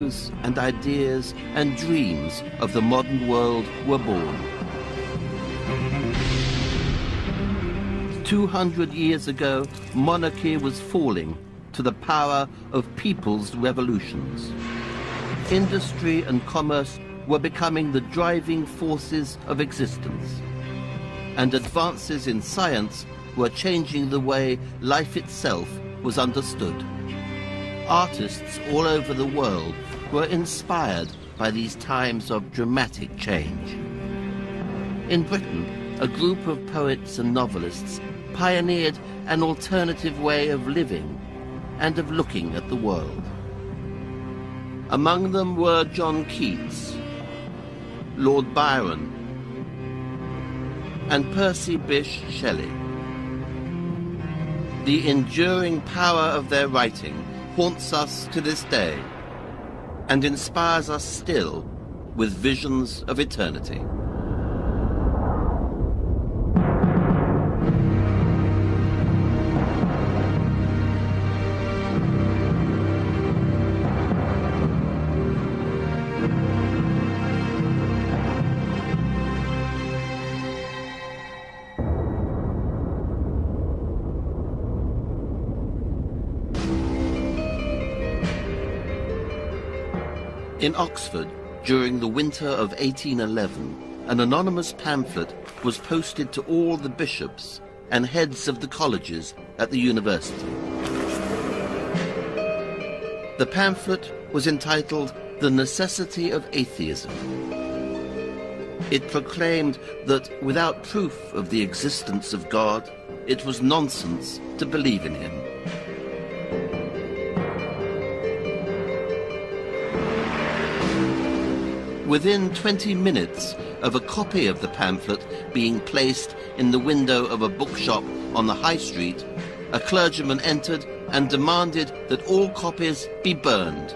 and ideas and dreams of the modern world were born. 200 years ago, monarchy was falling to the power of people's revolutions. Industry and commerce were becoming the driving forces of existence, and advances in science were changing the way life itself was understood. Artists all over the world were inspired by these times of dramatic change. In Britain, a group of poets and novelists pioneered an alternative way of living and of looking at the world. Among them were John Keats, Lord Byron, and Percy Bysshe Shelley. The enduring power of their writing haunts us to this day and inspires us still with visions of eternity. In Oxford, during the winter of 1811, an anonymous pamphlet was posted to all the bishops and heads of the colleges at the university. The pamphlet was entitled "The Necessity of Atheism." It proclaimed that without proof of the existence of God, it was nonsense to believe in him. Within 20 minutes of a copy of the pamphlet being placed in the window of a bookshop on the High Street, a clergyman entered and demanded that all copies be burned.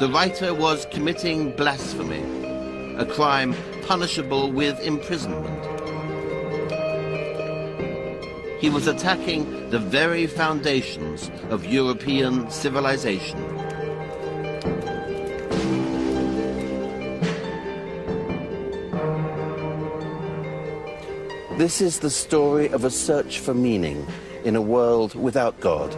The writer was committing blasphemy, a crime punishable with imprisonment. He was attacking the very foundations of European civilization. This is the story of a search for meaning in a world without God.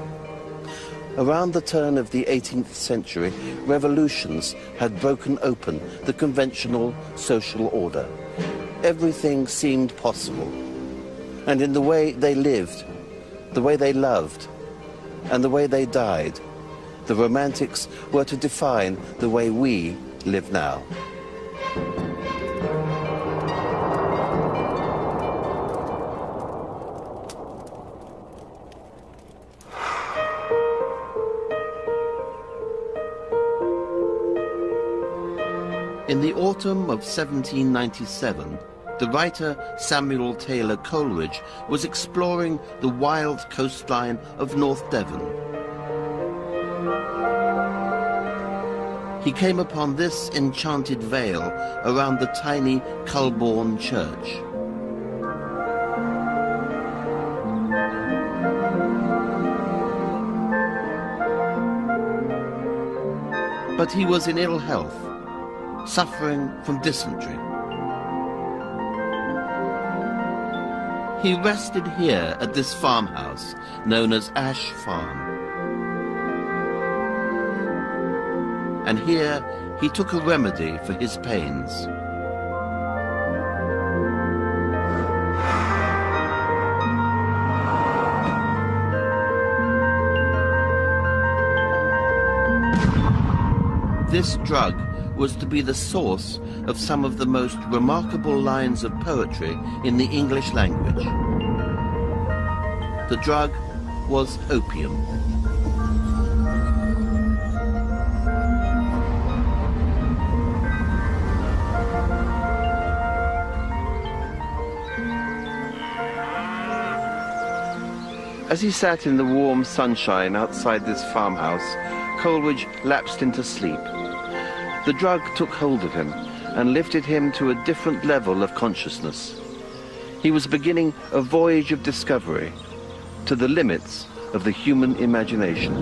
Around the turn of the 18th century, revolutions had broken open the conventional social order. Everything seemed possible. And in the way they lived, the way they loved, and the way they died, the Romantics were to define the way we live now. In the autumn of 1797, the writer Samuel Taylor Coleridge was exploring the wild coastline of North Devon. He came upon this enchanted vale around the tiny Culbourne church. But he was in ill health, suffering from dysentery. He rested here at this farmhouse, known as Ash Farm. And here he took a remedy for his pains. This drug was to be the source of some of the most remarkable lines of poetry in the English language. The drug was opium. As he sat in the warm sunshine outside this farmhouse, Coleridge lapsed into sleep. The drug took hold of him and lifted him to a different level of consciousness. He was beginning a voyage of discovery to the limits of the human imagination.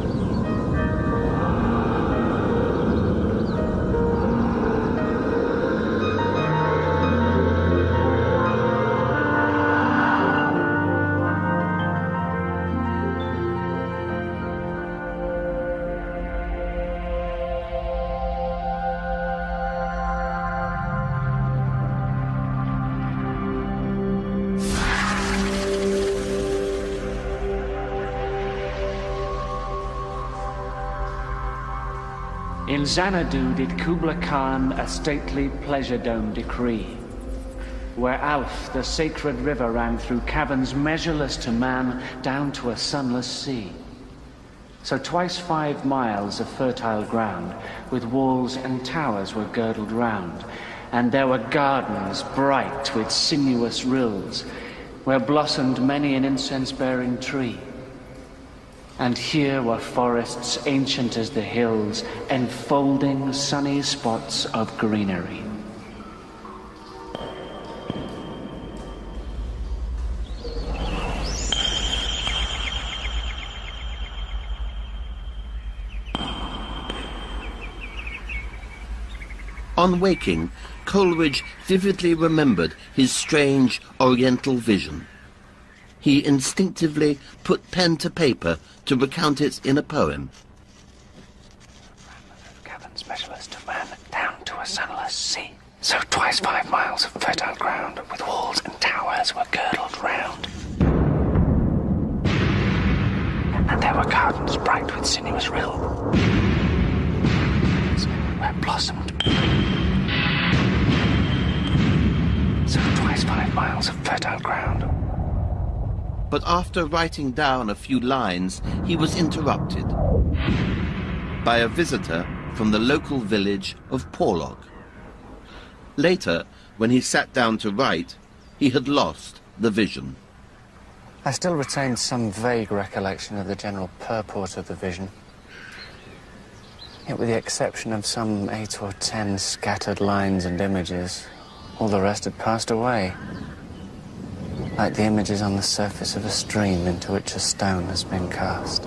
In Xanadu did Kubla Khan a stately pleasure dome decree, where Alf, the sacred river, ran through caverns measureless to man, down to a sunless sea. So twice 5 miles of fertile ground, with walls and towers were girdled round, and there were gardens bright with sinuous rills, where blossomed many an incense-bearing tree. And here were forests ancient as the hills, enfolding sunny spots of greenery. On waking, Coleridge vividly remembered his strange oriental vision. He instinctively put pen to paper to recount it in a poem. Caverns measureless to man, down to a sunless sea. So twice 5 miles of fertile ground, with walls and towers were girdled round. And there were gardens bright with sinuous rills, where blossomed. So twice 5 miles of fertile ground. But after writing down a few lines, he was interrupted by a visitor from the local village of Porlock. Later, when he sat down to write, he had lost the vision. I still retained some vague recollection of the general purport of the vision. Yet with the exception of some 8 or 10 scattered lines and images, all the rest had passed away. Like the images on the surface of a stream into which a stone has been cast.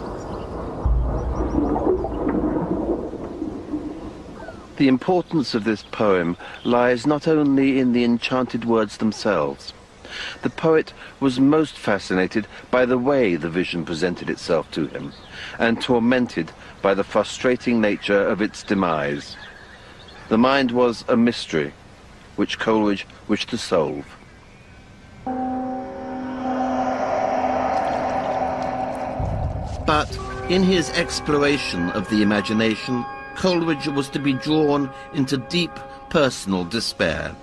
The importance of this poem lies not only in the enchanted words themselves. The poet was most fascinated by the way the vision presented itself to him, and tormented by the frustrating nature of its demise. The mind was a mystery, which Coleridge wished to solve. But in his exploration of the imagination, Coleridge was to be drawn into deep personal despair.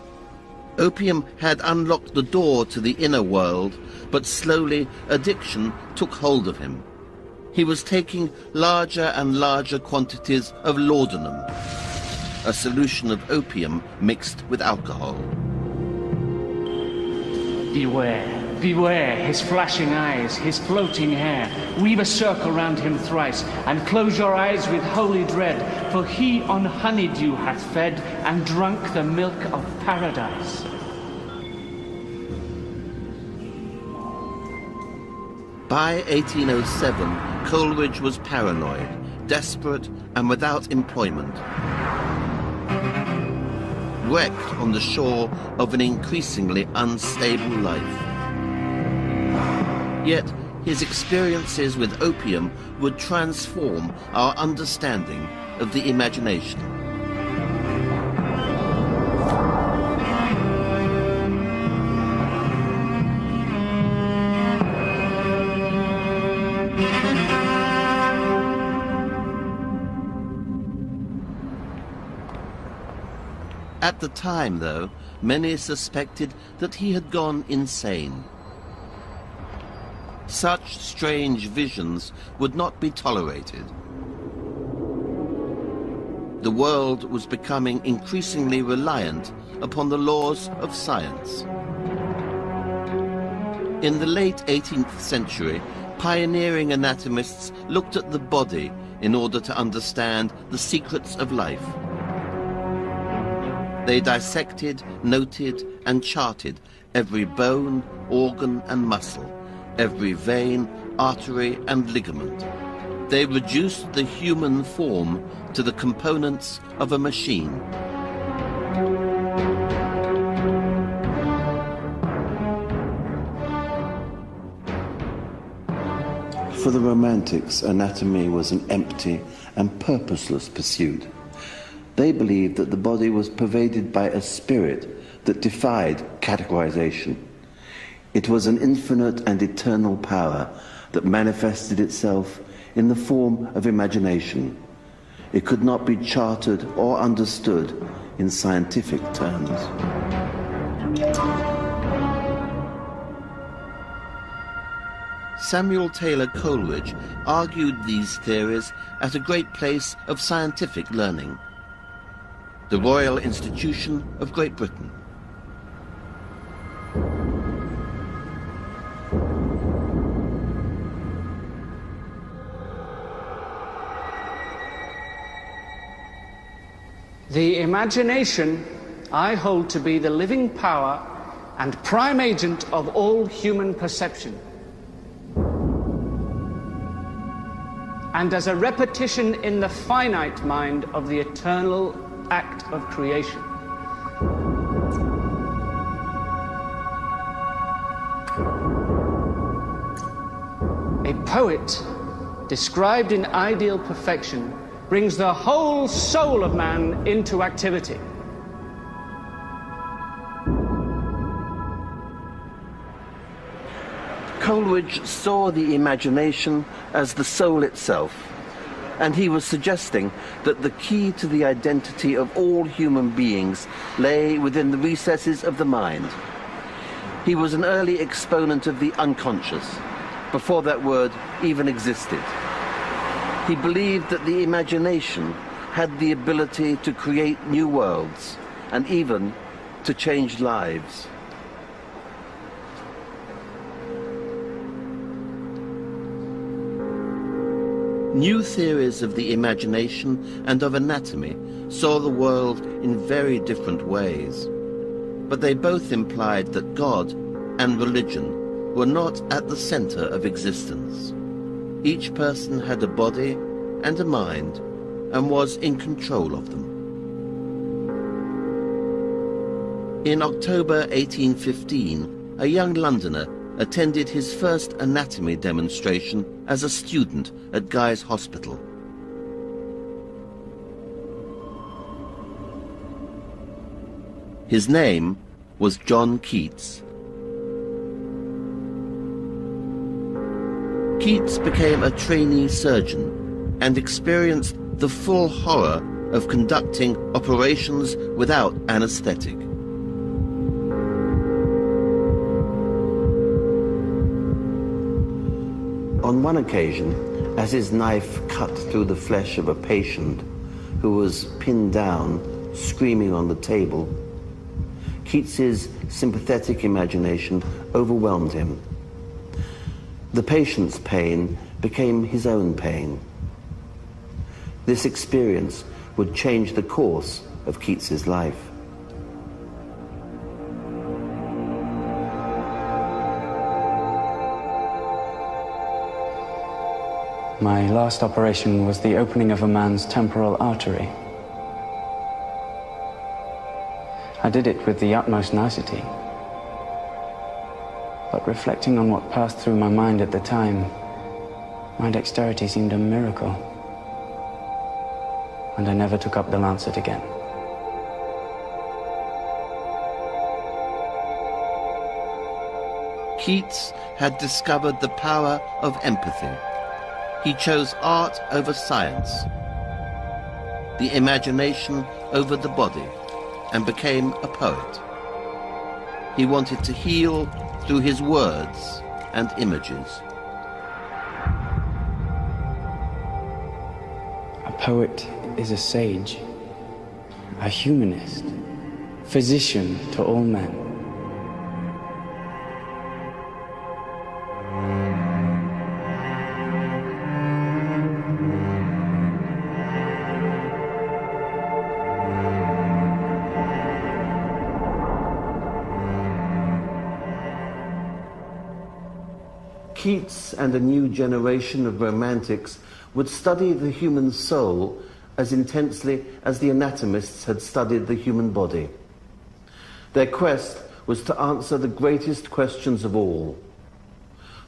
Opium had unlocked the door to the inner world, but slowly addiction took hold of him. He was taking larger and larger quantities of laudanum, a solution of opium mixed with alcohol. Beware. Beware his flashing eyes, his floating hair. Weave a circle round him thrice, and close your eyes with holy dread, for he on honeydew hath fed, and drunk the milk of paradise. By 1807, Coleridge was paranoid, desperate, and without employment. Wrecked on the shore of an increasingly unstable life. Yet his experiences with opium would transform our understanding of the imagination. At the time, though, many suspected that he had gone insane. Such strange visions would not be tolerated. The world was becoming increasingly reliant upon the laws of science. In the late 18th century, pioneering anatomists looked at the body in order to understand the secrets of life. They dissected, noted, and charted every bone, organ, and muscle, every vein, artery, and ligament. They reduced the human form to the components of a machine. For the Romantics, anatomy was an empty and purposeless pursuit. They believed that the body was pervaded by a spirit that defied categorization. It was an infinite and eternal power that manifested itself in the form of imagination. It could not be charted or understood in scientific terms. Samuel Taylor Coleridge argued these theories at a great place of scientific learning, the Royal Institution of Great Britain. The imagination I hold to be the living power and prime agent of all human perception, and as a repetition in the finite mind of the eternal act of creation. A poet, described in ideal perfection, brings the whole soul of man into activity. Coleridge saw the imagination as the soul itself, and he was suggesting that the key to the identity of all human beings lay within the recesses of the mind. He was an early exponent of the unconscious, before that word even existed. He believed that the imagination had the ability to create new worlds and even to change lives. New theories of the imagination and of anatomy saw the world in very different ways, but they both implied that God and religion were not at the center of existence. Each person had a body and a mind and was in control of them. In October 1815, a young Londoner attended his first anatomy demonstration as a student at Guy's Hospital. His name was John Keats. Keats became a trainee surgeon and experienced the full horror of conducting operations without anesthetic. On one occasion, as his knife cut through the flesh of a patient who was pinned down, screaming on the table, Keats's sympathetic imagination overwhelmed him. The patient's pain became his own pain. This experience would change the course of Keats's life. My last operation was the opening of a man's temporal artery. I did it with the utmost nicety. But reflecting on what passed through my mind at the time, my dexterity seemed a miracle. And I never took up the lancet again. Keats had discovered the power of empathy. He chose art over science, the imagination over the body, and became a poet. He wanted to heal through his words and images. A poet is a sage, a humanist, physician to all men. Keats and a new generation of romantics would study the human soul as intensely as the anatomists had studied the human body. Their quest was to answer the greatest questions of all,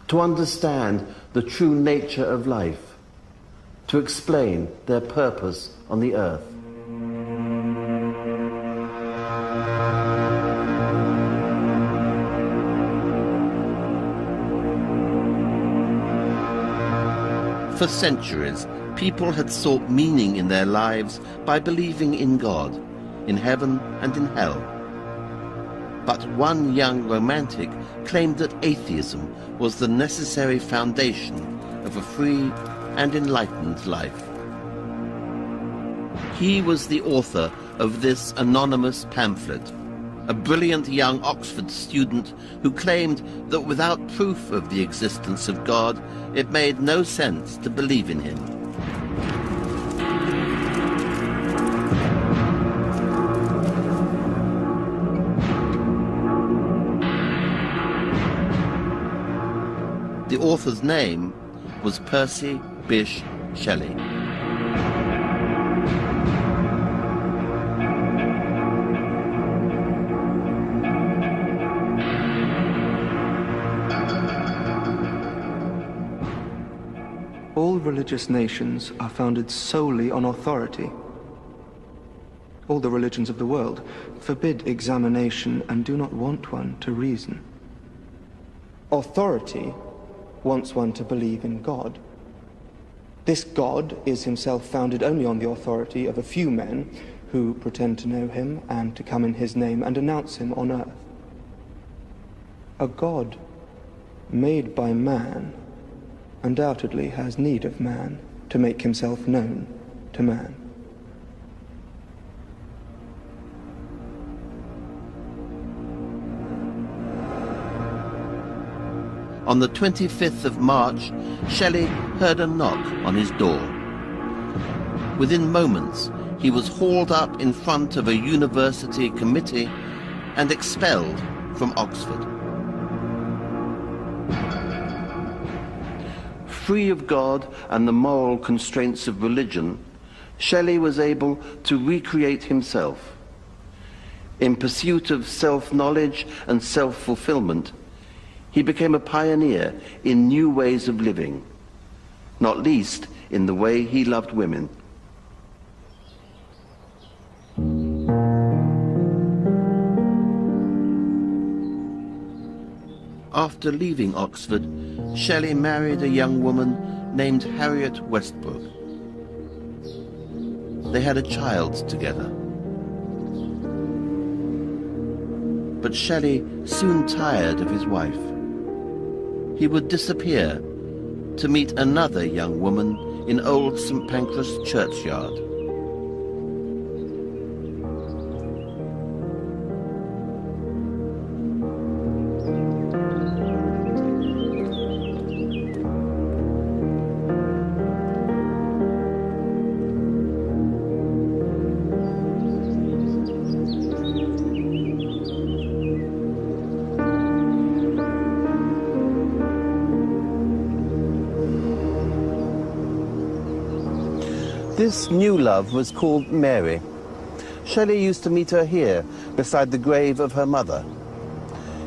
to understand the true nature of life, to explain their purpose on the earth. For centuries, people had sought meaning in their lives by believing in God, in heaven and in hell. But one young romantic claimed that atheism was the necessary foundation of a free and enlightened life. He was the author of this anonymous pamphlet, a brilliant young Oxford student who claimed that without proof of the existence of God, it made no sense to believe in him. The author's name was Percy Bysshe Shelley. All religious nations are founded solely on authority. All the religions of the world forbid examination and do not want one to reason. Authority wants one to believe in God. This God is himself founded only on the authority of a few men who pretend to know him and to come in his name and announce him on earth. A God made by man undoubtedly has need of man to make himself known to man. On the 25th of March, Shelley heard a knock on his door. Within moments, he was hauled up in front of a university committee and expelled from Oxford. Free of God and the moral constraints of religion, Shelley was able to recreate himself. In pursuit of self-knowledge and self-fulfillment, he became a pioneer in new ways of living, not least in the way he loved women. After leaving Oxford, Shelley married a young woman named Harriet Westbrook. They had a child together. But Shelley soon tired of his wife. He would disappear to meet another young woman in Old St. Pancras churchyard. This new love was called Mary. Shelley used to meet her here, beside the grave of her mother.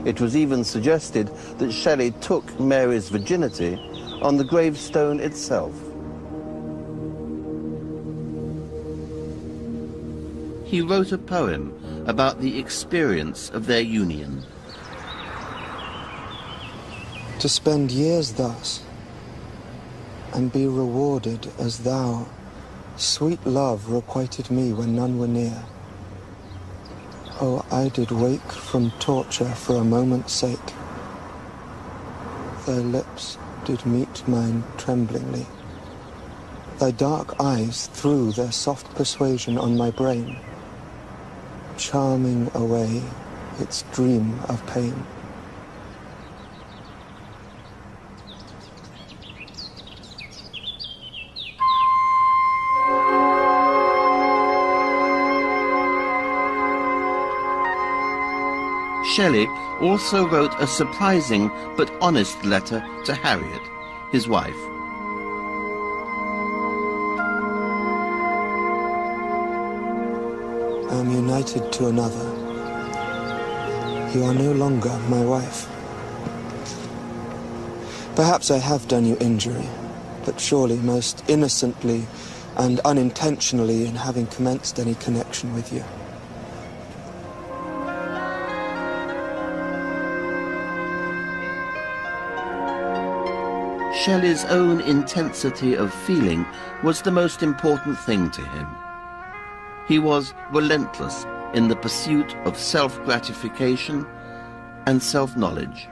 It was even suggested that Shelley took Mary's virginity on the gravestone itself. He wrote a poem about the experience of their union. To spend years thus, and be rewarded as thou, sweet love, requited me when none were near. Oh, I did wake from torture for a moment's sake. Thy lips did meet mine tremblingly. Thy dark eyes threw their soft persuasion on my brain, charming away its dream of pain. Shelley also wrote a surprising but honest letter to Harriet, his wife. I am united to another. You are no longer my wife. Perhaps I have done you injury, but surely most innocently and unintentionally in having commenced any connection with you. Shelley's own intensity of feeling was the most important thing to him. He was relentless in the pursuit of self-gratification and self-knowledge.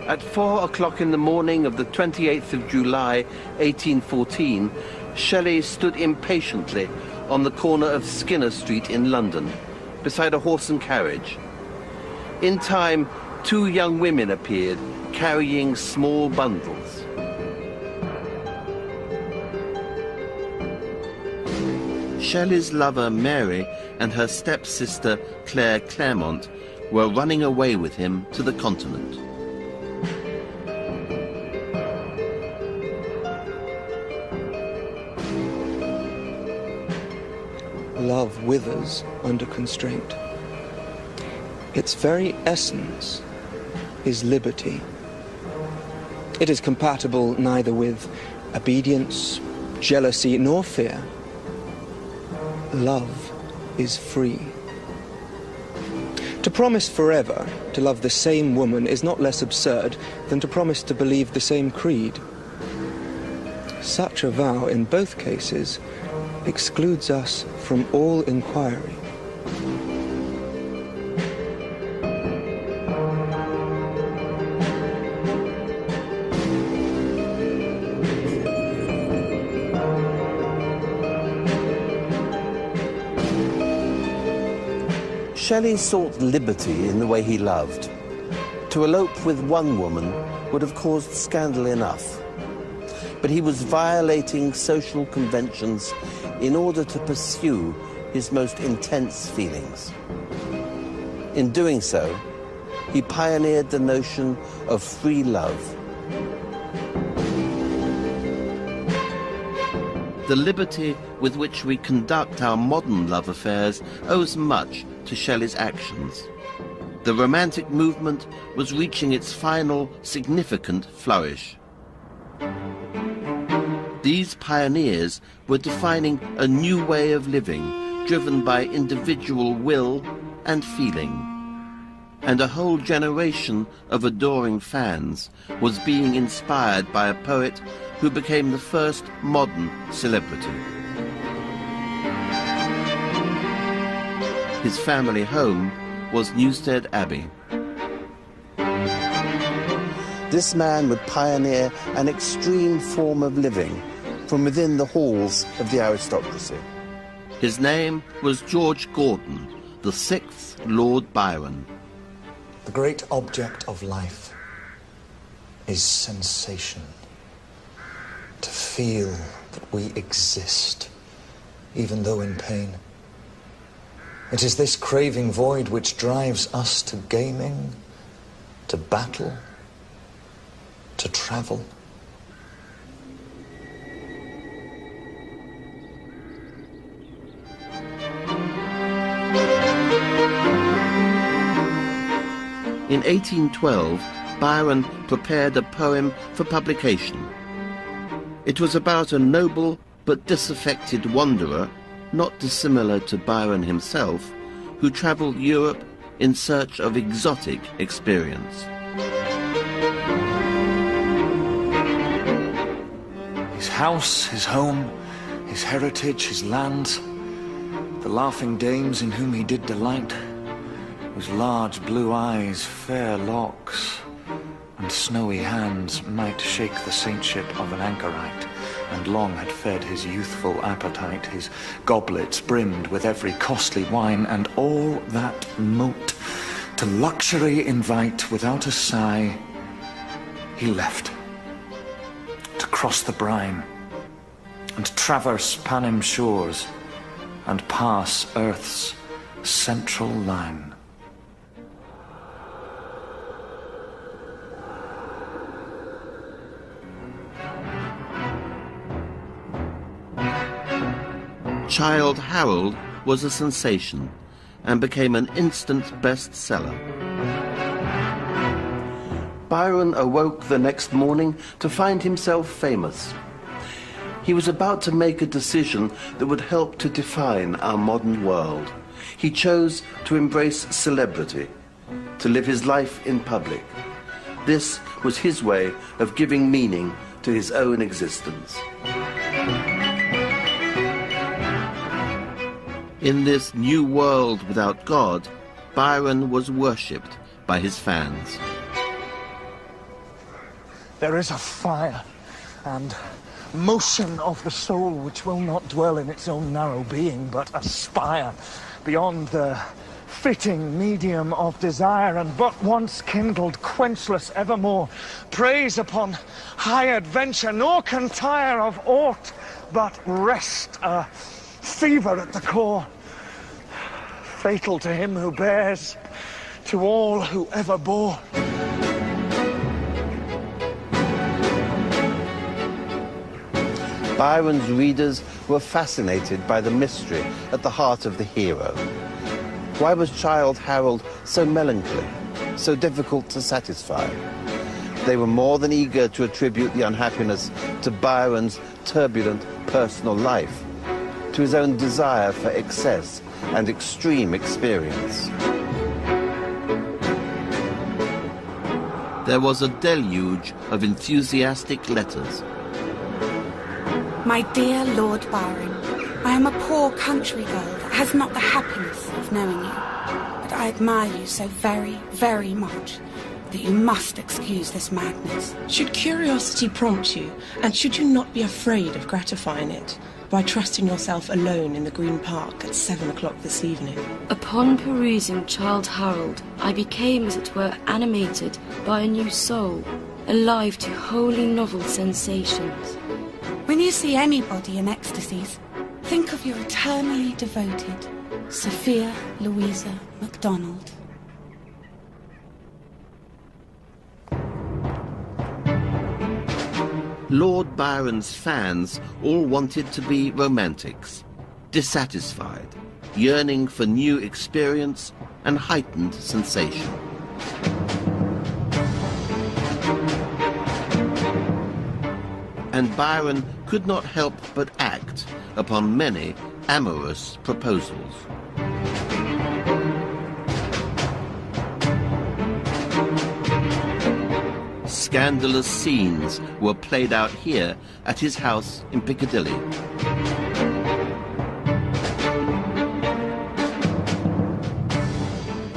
At 4 o'clock in the morning of the 28th of July, 1814, Shelley stood impatiently on the corner of Skinner Street in London, beside a horse and carriage. In time, 2 young women appeared, carrying small bundles. Shelley's lover Mary and her stepsister Claire Claremont were running away with him to the continent. Love withers under constraint. Its very essence is liberty. It is compatible neither with obedience, jealousy, nor fear. Love is free. To promise forever to love the same woman is not less absurd than to promise to believe the same creed. Such a vow, in both cases, excludes us from all inquiry. Shelley sought liberty in the way he loved. To elope with one woman would have caused scandal enough. But he was violating social conventions in order to pursue his most intense feelings. In doing so, he pioneered the notion of free love. The liberty with which we conduct our modern love affairs owes much to Shelley's actions. The Romantic movement was reaching its final significant flourish. These pioneers were defining a new way of living, driven by individual will and feeling. And a whole generation of adoring fans was being inspired by a poet who became the first modern celebrity. His family home was Newstead Abbey. This man would pioneer an extreme form of living from within the halls of the aristocracy. His name was George Gordon, the 6th Lord Byron. The great object of life is sensation. To feel that we exist, even though in pain. It is this craving void which drives us to gaming, to battle, to travel. In 1812, Byron prepared a poem for publication. It was about a noble but disaffected wanderer, not dissimilar to Byron himself, who travelled Europe in search of exotic experience. His house, his home, his heritage, his lands, the laughing dames in whom he did delight, whose large blue eyes, fair locks, and and snowy hands might shake the saintship of an anchorite, and long had fed his youthful appetite, his goblets brimmed with every costly wine, and all that mote to luxury invite without a sigh, he left to cross the brine and traverse Panem shores and pass Earth's central line. Childe Harold was a sensation and became an instant bestseller. Byron awoke the next morning to find himself famous. He was about to make a decision that would help to define our modern world. He chose to embrace celebrity, to live his life in public. This was his way of giving meaning to his own existence. In this new world without God, Byron was worshipped by his fans. There is a fire and motion of the soul which will not dwell in its own narrow being, but aspire beyond the fitting medium of desire, and but once kindled, quenchless evermore, preys upon high adventure, nor can tire of aught but rest, a fever at the core, fatal to him who bears, to all who ever bore. Byron's readers were fascinated by the mystery at the heart of the hero. Why was Childe Harold so melancholy, so difficult to satisfy? They were more than eager to attribute the unhappiness to Byron's turbulent personal life, to his own desire for excess and extreme experience. There was a deluge of enthusiastic letters. My dear Lord Byron, I am a poor country girl that has not the happiness of knowing you, but I admire you so very, very much that you must excuse this madness. Should curiosity prompt you, and should you not be afraid of gratifying it by trusting yourself alone in the Green Park at 7 o'clock this evening? Upon perusing Childe Harold, I became, as it were, animated by a new soul, alive to wholly novel sensations. When you see anybody in ecstasies, think of your eternally devoted Sophia Louisa MacDonald. Lord Byron's fans all wanted to be romantics, dissatisfied, yearning for new experience and heightened sensation. And Byron could not help but act upon many amorous proposals. Scandalous scenes were played out here at his house in Piccadilly.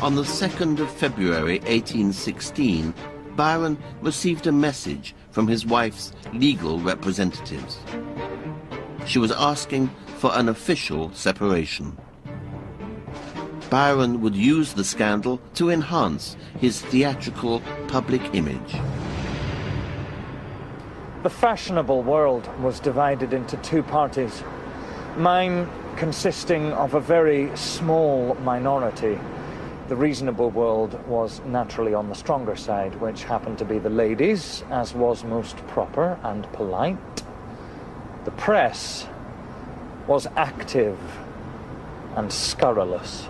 On the 2nd of February 1816, Byron received a message from his wife's legal representatives. She was asking for an official separation. Byron would use the scandal to enhance his theatrical public image. The fashionable world was divided into two parties, mine consisting of a very small minority. The reasonable world was naturally on the stronger side, which happened to be the ladies, as was most proper and polite. The press was active and scurrilous.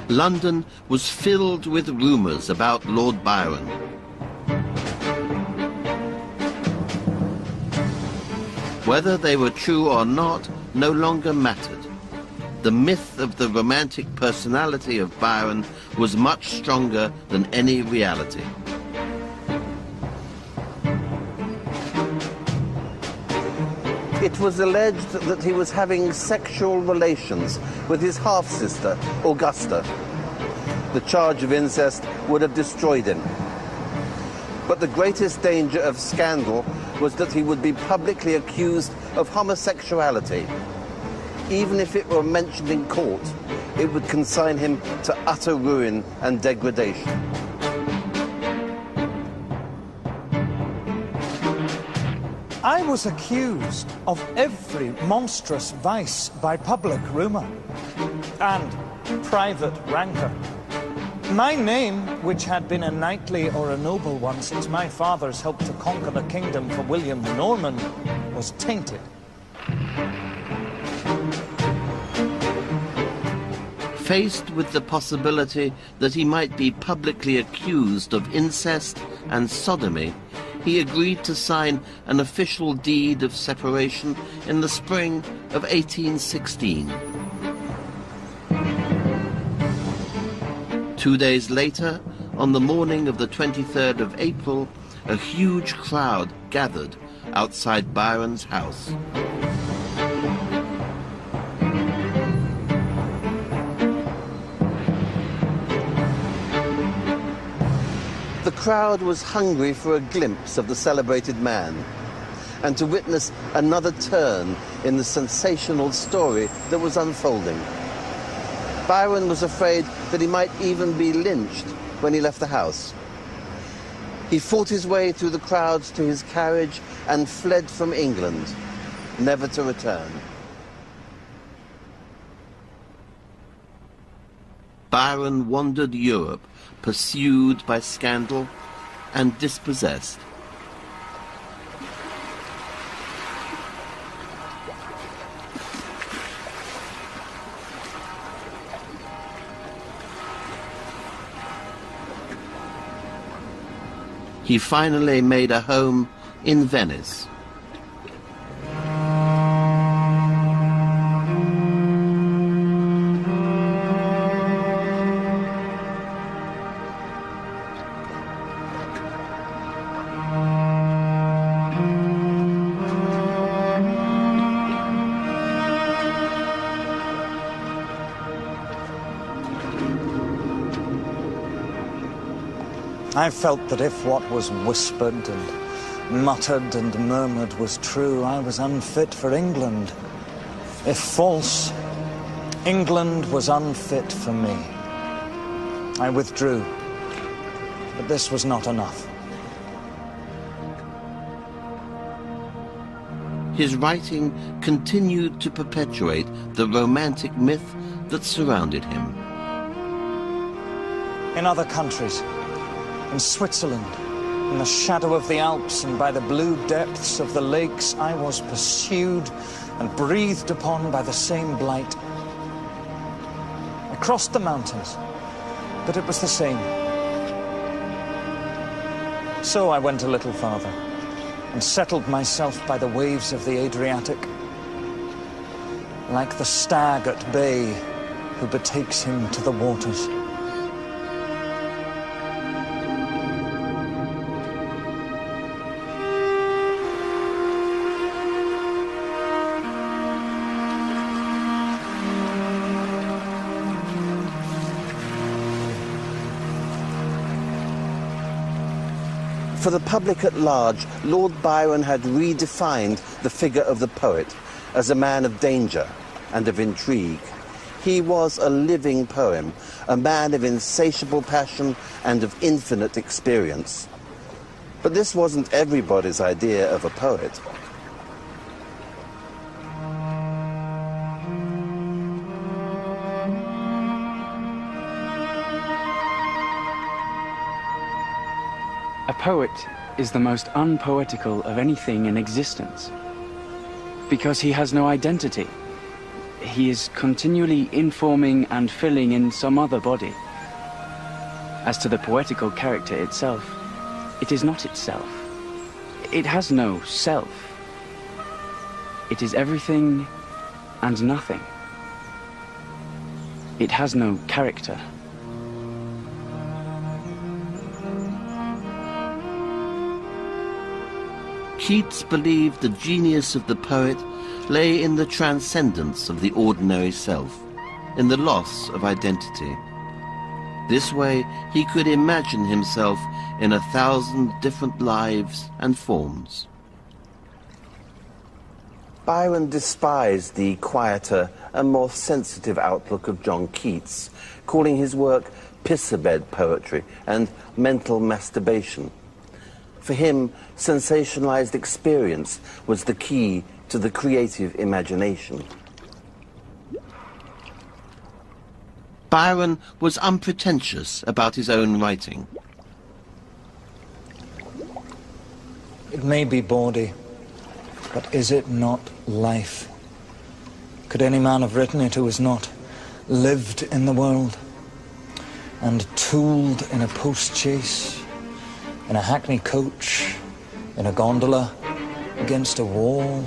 London was filled with rumours about Lord Byron. Whether they were true or not no longer mattered. The myth of the romantic personality of Byron was much stronger than any reality. It was alleged that he was having sexual relations with his half-sister, Augusta. The charge of incest would have destroyed him. But the greatest danger of scandal was that he would be publicly accused of homosexuality. Even if it were mentioned in court, it would consign him to utter ruin and degradation. I was accused of every monstrous vice by public rumour and private rancour. My name, which had been a knightly or a noble one since my fathers helped to conquer the kingdom for William the Norman, was tainted. Faced with the possibility that he might be publicly accused of incest and sodomy, he agreed to sign an official deed of separation in the spring of 1816. 2 days later, on the morning of the 23rd of April, a huge crowd gathered outside Byron's house. The crowd was hungry for a glimpse of the celebrated man and to witness another turn in the sensational story that was unfolding. Byron was afraid that he might even be lynched when he left the house. He fought his way through the crowds to his carriage and fled from England, never to return. Byron wandered Europe, pursued by scandal and dispossessed. He finally made a home in Venice. I felt that if what was whispered and muttered and murmured was true, I was unfit for England. If false, England was unfit for me. I withdrew, but this was not enough. His writing continued to perpetuate the romantic myth that surrounded him. In other countries, in Switzerland, in the shadow of the Alps and by the blue depths of the lakes, I was pursued and breathed upon by the same blight. I crossed the mountains, but it was the same. So I went a little farther and settled myself by the waves of the Adriatic, like the stag at bay who betakes him to the waters. For the public at large, Lord Byron had redefined the figure of the poet as a man of danger and of intrigue. He was a living poem, a man of insatiable passion and of infinite experience. But this wasn't everybody's idea of a poet. A poet is the most unpoetical of anything in existence, because he has no identity. He is continually informing and filling in some other body. As to the poetical character itself, it is not itself. It has no self. It is everything and nothing. It has no character. Keats believed the genius of the poet lay in the transcendence of the ordinary self, in the loss of identity. This way he could imagine himself in 1,000 different lives and forms. Byron despised the quieter and more sensitive outlook of John Keats, calling his work piss-a-bed poetry and mental masturbation. For him, sensationalized experience was the key to the creative imagination. Byron was unpretentious about his own writing. It may be bawdy, but is it not life? Could any man have written it who has not lived in the world and tooled in a post-chaise, in a hackney coach, in a gondola, against a wall,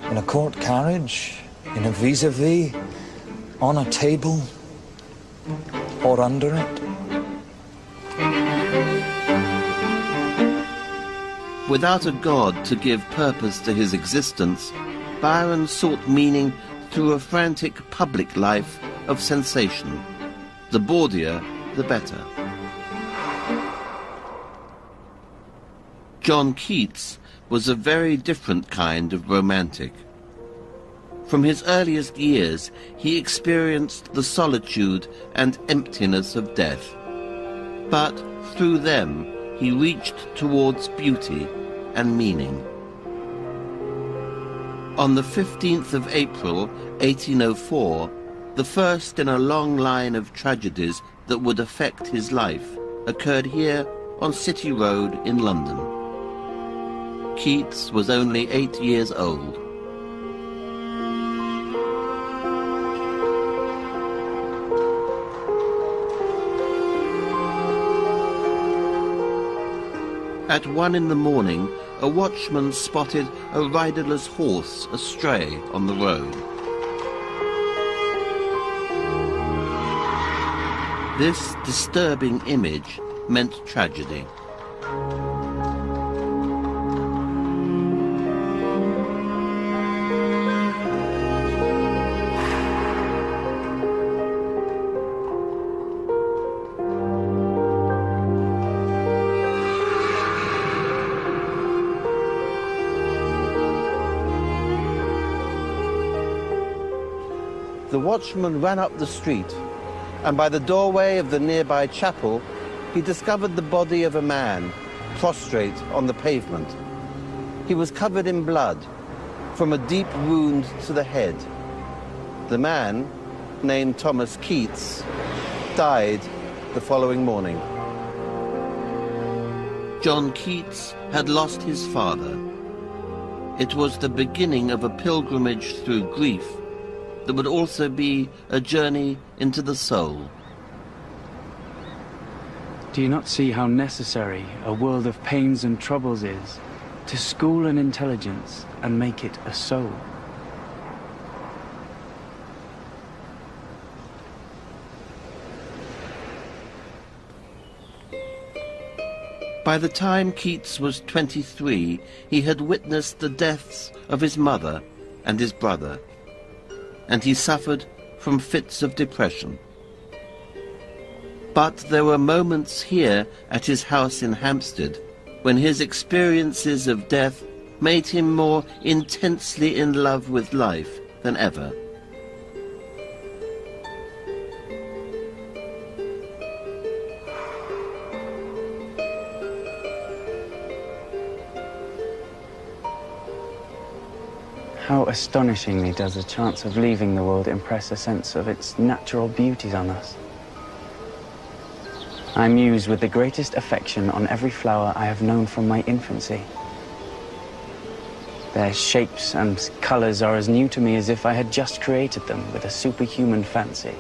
in a court carriage, in a vis-a-vis, on a table, or under it? Without a god to give purpose to his existence, Byron sought meaning through a frantic public life of sensation. The bawdier, the better. John Keats was a very different kind of romantic. From his earliest years, he experienced the solitude and emptiness of death. But through them, he reached towards beauty and meaning. On the 15th of April, 1804, the first in a long line of tragedies that would affect his life occurred here on City Road in London. Keats was only 8 years old. At 1 in the morning, a watchman spotted a riderless horse astray on the road. This disturbing image meant tragedy. The watchman ran up the street, and by the doorway of the nearby chapel, he discovered the body of a man, prostrate on the pavement. He was covered in blood, from a deep wound to the head. The man, named Thomas Keats, died the following morning. John Keats had lost his father. It was the beginning of a pilgrimage through grief that would also be a journey into the soul. Do you not see how necessary a world of pains and troubles is to school an intelligence and make it a soul? By the time Keats was 23, he had witnessed the deaths of his mother and his brother, and he suffered from fits of depression. But there were moments here at his house in Hampstead when his experiences of death made him more intensely in love with life than ever. How astonishingly does the chance of leaving the world impress a sense of its natural beauties on us. I muse with the greatest affection on every flower I have known from my infancy. Their shapes and colors are as new to me as if I had just created them with a superhuman fancy.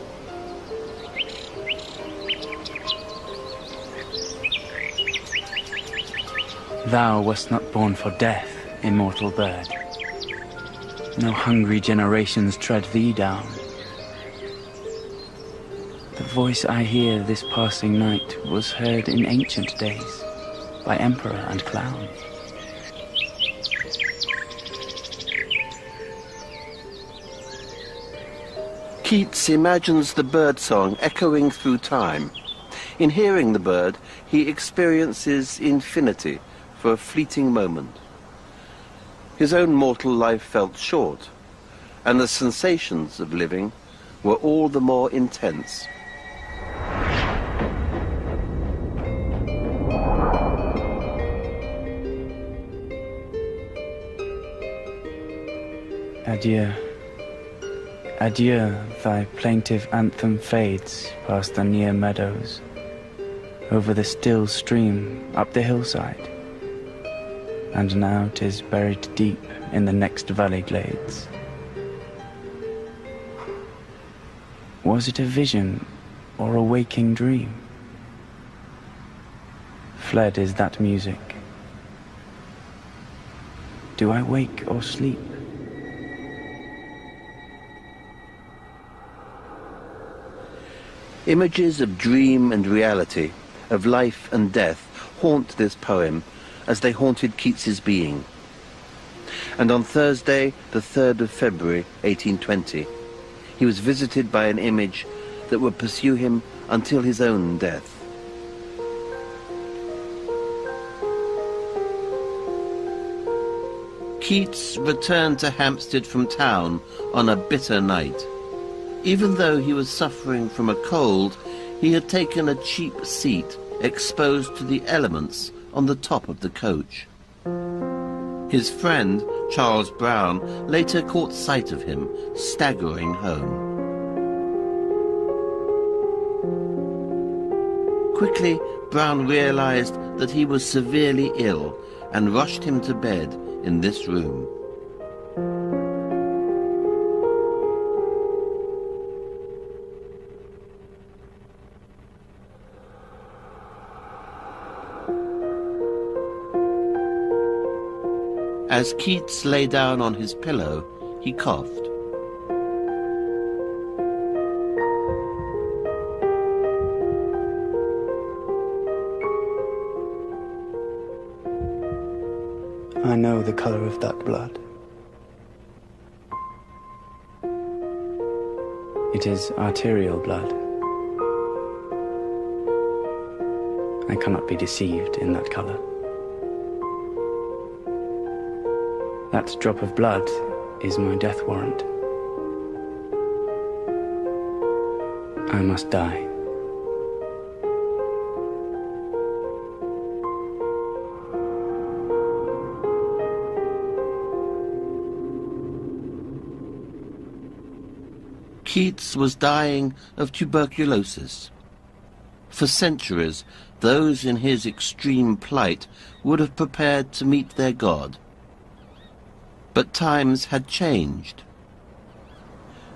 Thou wast not born for death, immortal bird. No hungry generations tread thee down. The voice I hear this passing night was heard in ancient days by emperor and clown. Keats imagines the birdsong echoing through time. In hearing the bird, he experiences infinity for a fleeting moment. His own mortal life felt short, and the sensations of living were all the more intense. Adieu. Adieu, thy plaintive anthem fades past the near meadows, over the still stream, up the hillside, and now 'tis buried deep in the next valley glades. Was it a vision or a waking dream? Fled is that music. Do I wake or sleep? Images of dream and reality, of life and death, haunt this poem as they haunted Keats's being. And on Thursday, the 3rd of February, 1820, he was visited by an image that would pursue him until his own death. Keats returned to Hampstead from town on a bitter night. Even though he was suffering from a cold, he had taken a cheap seat exposed to the elements on the top of the coach. His friend, Charles Brown, later caught sight of him staggering home. Quickly, Brown realized that he was severely ill and rushed him to bed in this room. As Keats lay down on his pillow, he coughed. I know the color of that blood. It is arterial blood. I cannot be deceived in that color. That drop of blood is my death warrant. I must die. Keats was dying of tuberculosis. For centuries, those in his extreme plight would have prepared to meet their God. But times had changed.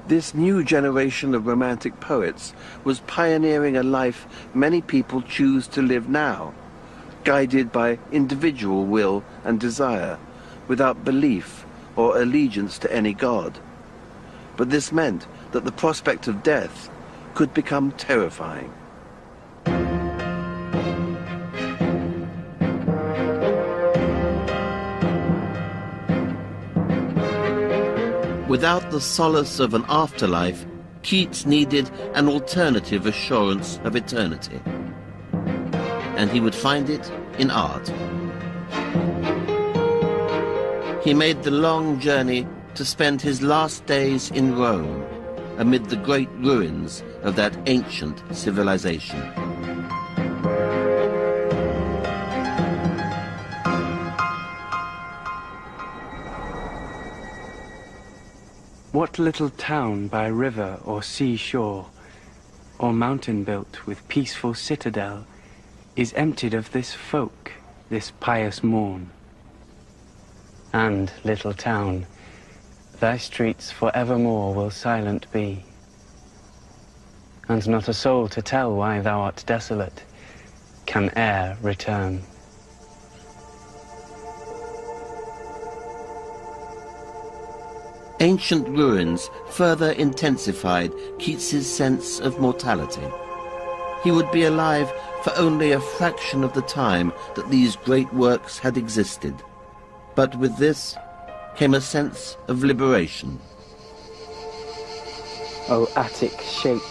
This new generation of romantic poets was pioneering a life many people choose to live now, guided by individual will and desire, without belief or allegiance to any god. But this meant that the prospect of death could become terrifying. Without the solace of an afterlife, Keats needed an alternative assurance of eternity. And he would find it in art. He made the long journey to spend his last days in Rome, amid the great ruins of that ancient civilization. What little town by river or sea shore, or mountain built with peaceful citadel, is emptied of this folk, this pious morn? And, little town, thy streets for evermore will silent be, and not a soul to tell why thou art desolate can e'er return. Ancient ruins further intensified Keats's sense of mortality. He would be alive for only a fraction of the time that these great works had existed. But with this came a sense of liberation. O Attic shape,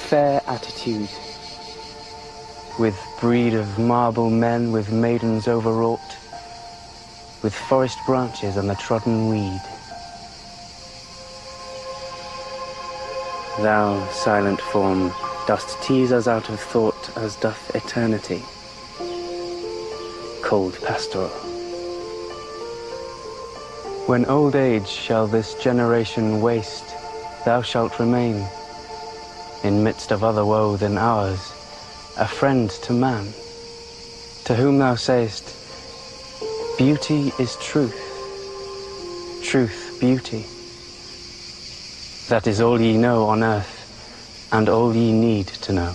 fair attitude, with breed of marble men, with maidens overwrought, with forest branches and the trodden weed. Thou, silent form, dost tease us out of thought as doth eternity, cold pastoral. When old age shall this generation waste, thou shalt remain, in midst of other woe than ours, a friend to man, to whom thou sayest, beauty is truth, truth beauty. That is all ye know on earth, and all ye need to know.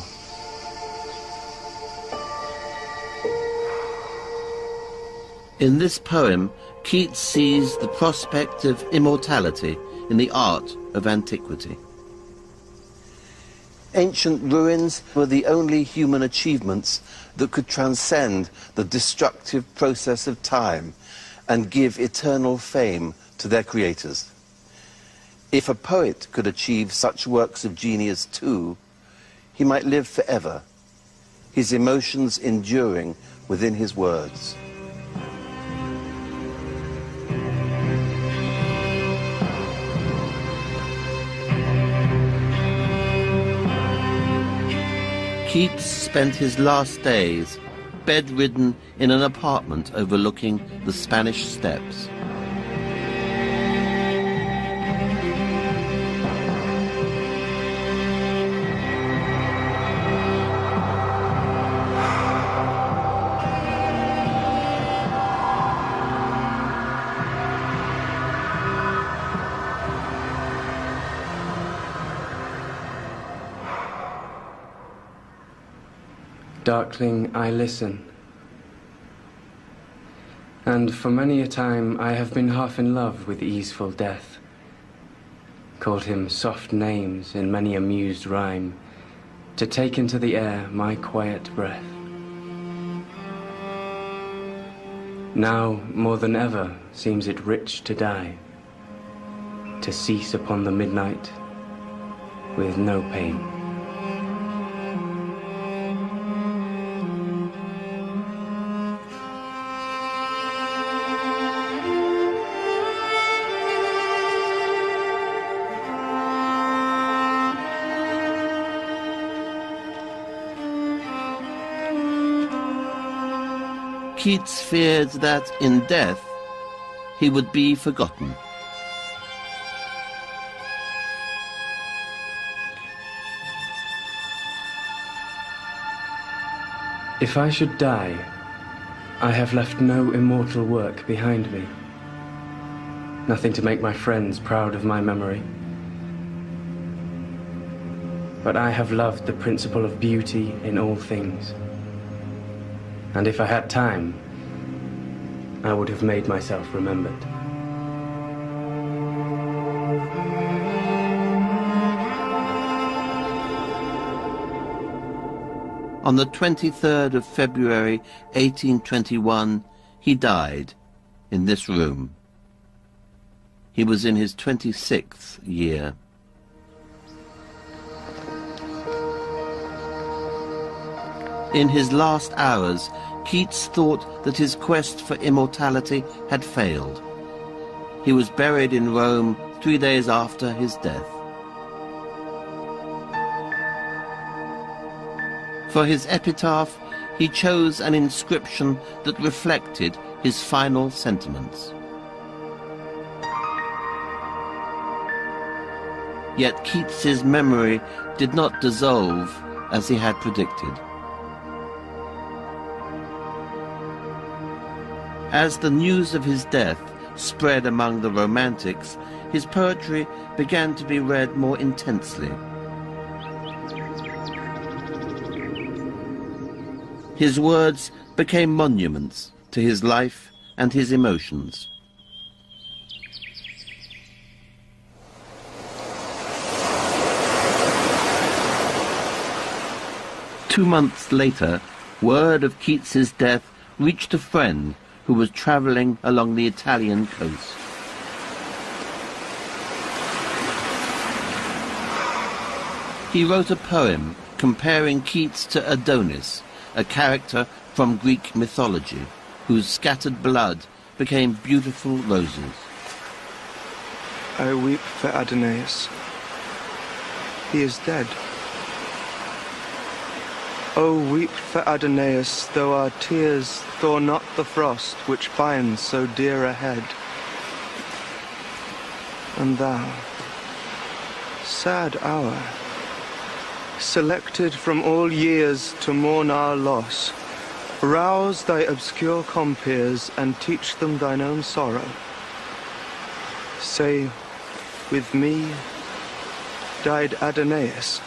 In this poem, Keats sees the prospect of immortality in the art of antiquity. Ancient ruins were the only human achievements that could transcend the destructive process of time and give eternal fame to their creators. If a poet could achieve such works of genius too, he might live forever, his emotions enduring within his words. Keats spent his last days bedridden in an apartment overlooking the Spanish Steps. Darkling, I listen, and for many a time I have been half in love with easeful death, called him soft names in many a mused rhyme, to take into the air my quiet breath. Now, more than ever, seems it rich to die, to cease upon the midnight with no pain. Keats feared that in death he would be forgotten. If I should die, I have left no immortal work behind me. Nothing to make my friends proud of my memory. But I have loved the principle of beauty in all things. And if I had time, I would have made myself remembered. On the 23rd of February 1821, he died in this room. He was in his 26th year. In his last hours, Keats thought that his quest for immortality had failed. He was buried in Rome 3 days after his death. For his epitaph, he chose an inscription that reflected his final sentiments. Yet Keats's memory did not dissolve as he had predicted. As the news of his death spread among the Romantics, his poetry began to be read more intensely. His words became monuments to his life and his emotions. Two months later, word of Keats's death reached a friend who was travelling along the Italian coast. He wrote a poem comparing Keats to Adonis, a character from Greek mythology, whose scattered blood became beautiful roses. I weep for Adonais. He is dead. Oh, weep for Adonais, though our tears thaw not the frost which binds so dear a head. And thou, sad hour, selected from all years to mourn our loss, rouse thy obscure compeers and teach them thine own sorrow. Say, with me died Adonais.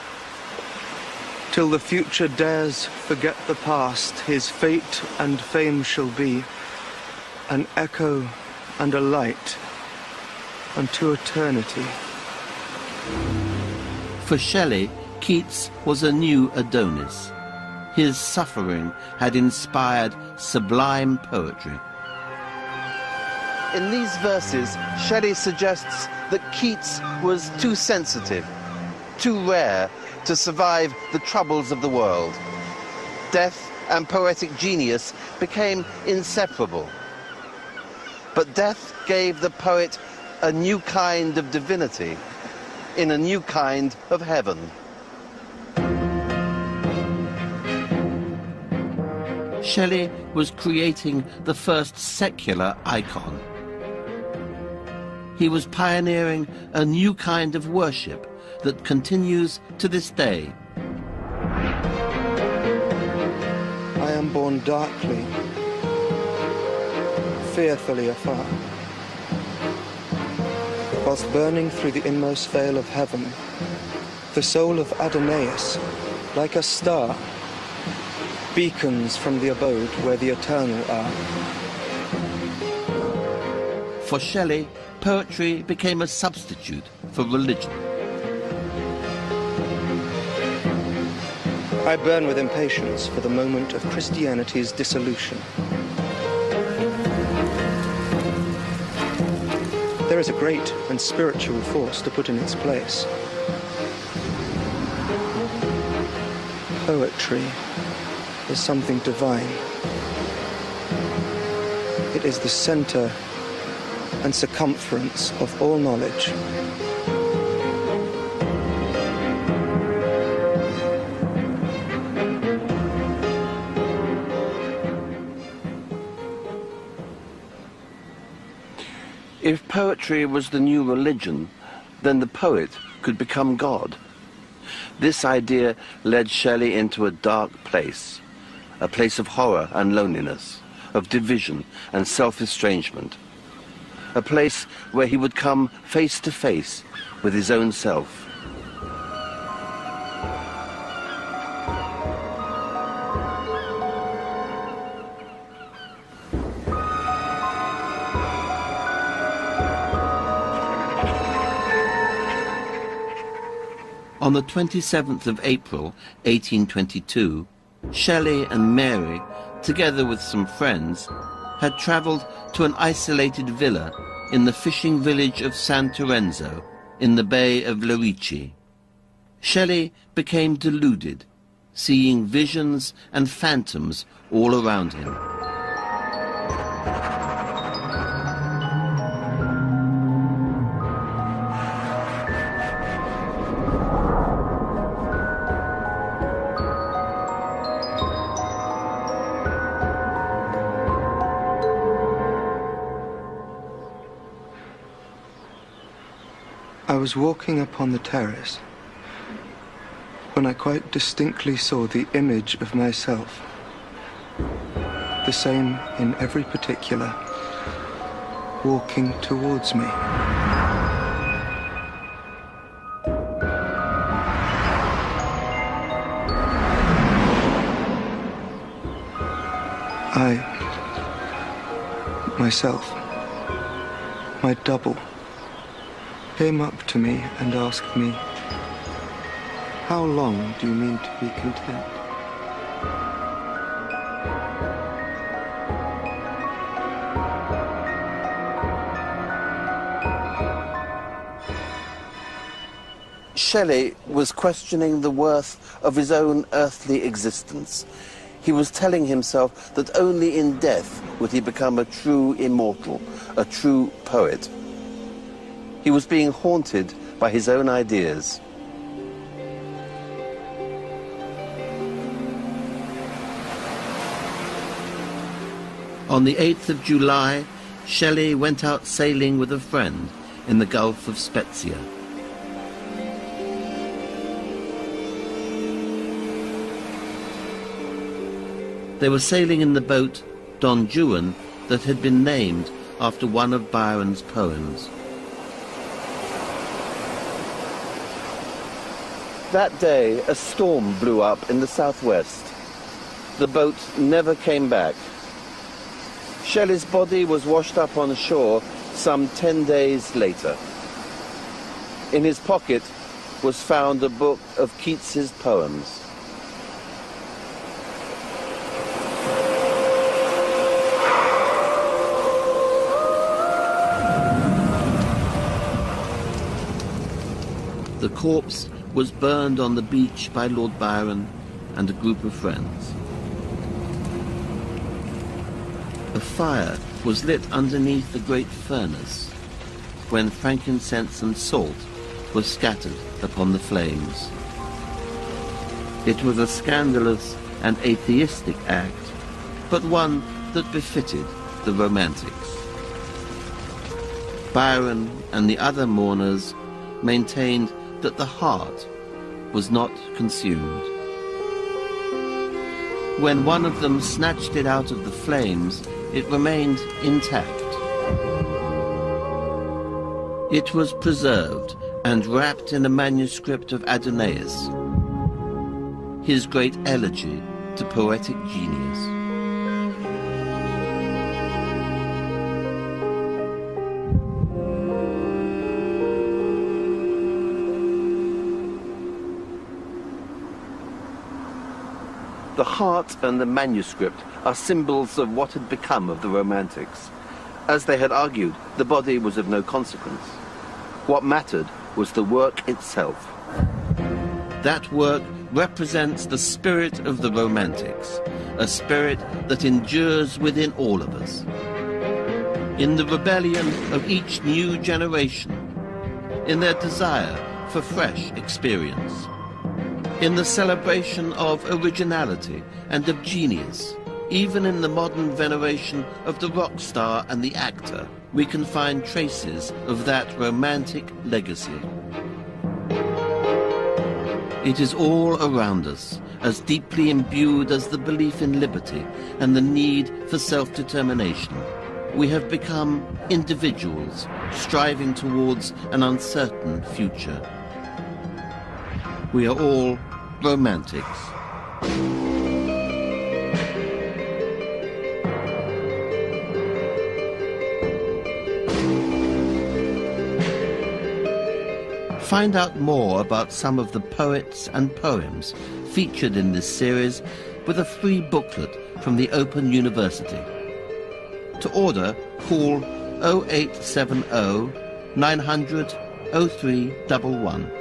Till the future dares forget the past, his fate and fame shall be an echo and a light unto eternity. For Shelley, Keats was a new Adonis. His suffering had inspired sublime poetry. In these verses, Shelley suggests that Keats was too sensitive, too rare to survive the troubles of the world. Death and poetic genius became inseparable. But death gave the poet a new kind of divinity in a new kind of heaven. Shelley was creating the first secular icon. He was pioneering a new kind of worship that continues to this day. I am born darkly, fearfully afar. Whilst burning through the inmost veil of heaven, the soul of Adonais, like a star, beacons from the abode where the eternal are. For Shelley, poetry became a substitute for religion. I burn with impatience for the moment of Christianity's dissolution. There is a great and spiritual force to put in its place. Poetry is something divine. It is the center and circumference of all knowledge. If poetry was the new religion, then the poet could become God. This idea led Shelley into a dark place, a place of horror and loneliness, of division and self-estrangement, a place where he would come face to face with his own self. On the 27th of April, 1822, Shelley and Mary, together with some friends, had travelled to an isolated villa in the fishing village of San Terenzo, in the Bay of Lerici. Shelley became deluded, seeing visions and phantoms all around him. I was walking upon the terrace when I quite distinctly saw the image of myself, the same in every particular, walking towards me. I, myself, my double, came up to me and asked me, "How long do you mean to be content?" Shelley was questioning the worth of his own earthly existence. He was telling himself that only in death would he become a true immortal, a true poet. He was being haunted by his own ideas. On the 8th of July, Shelley went out sailing with a friend in the Gulf of Spezia. They were sailing in the boat Don Juan that had been named after one of Byron's poems. That day, a storm blew up in the southwest. The boat never came back. Shelley's body was washed up on shore some 10 days later. In his pocket was found a book of Keats's poems. The corpse was burned on the beach by Lord Byron and a group of friends. A fire was lit underneath the great furnace when frankincense and salt were scattered upon the flames. It was a scandalous and atheistic act, but one that befitted the Romantics. Byron and the other mourners maintained that the heart was not consumed. When one of them snatched it out of the flames, it remained intact. It was preserved and wrapped in a manuscript of Adonais, his great elegy to poetic genius. The heart and the manuscript are symbols of what had become of the Romantics. As they had argued, the body was of no consequence. What mattered was the work itself. That work represents the spirit of the Romantics, a spirit that endures within all of us. In the rebellion of each new generation, in their desire for fresh experience, in the celebration of originality and of genius, even in the modern veneration of the rock star and the actor, we can find traces of that romantic legacy. It is all around us, as deeply imbued as the belief in liberty and the need for self-determination. We have become individuals striving towards an uncertain future. We are all Romantics. Find out more about some of the poets and poems featured in this series with a free booklet from the Open University. To order, call 0870 900 0311.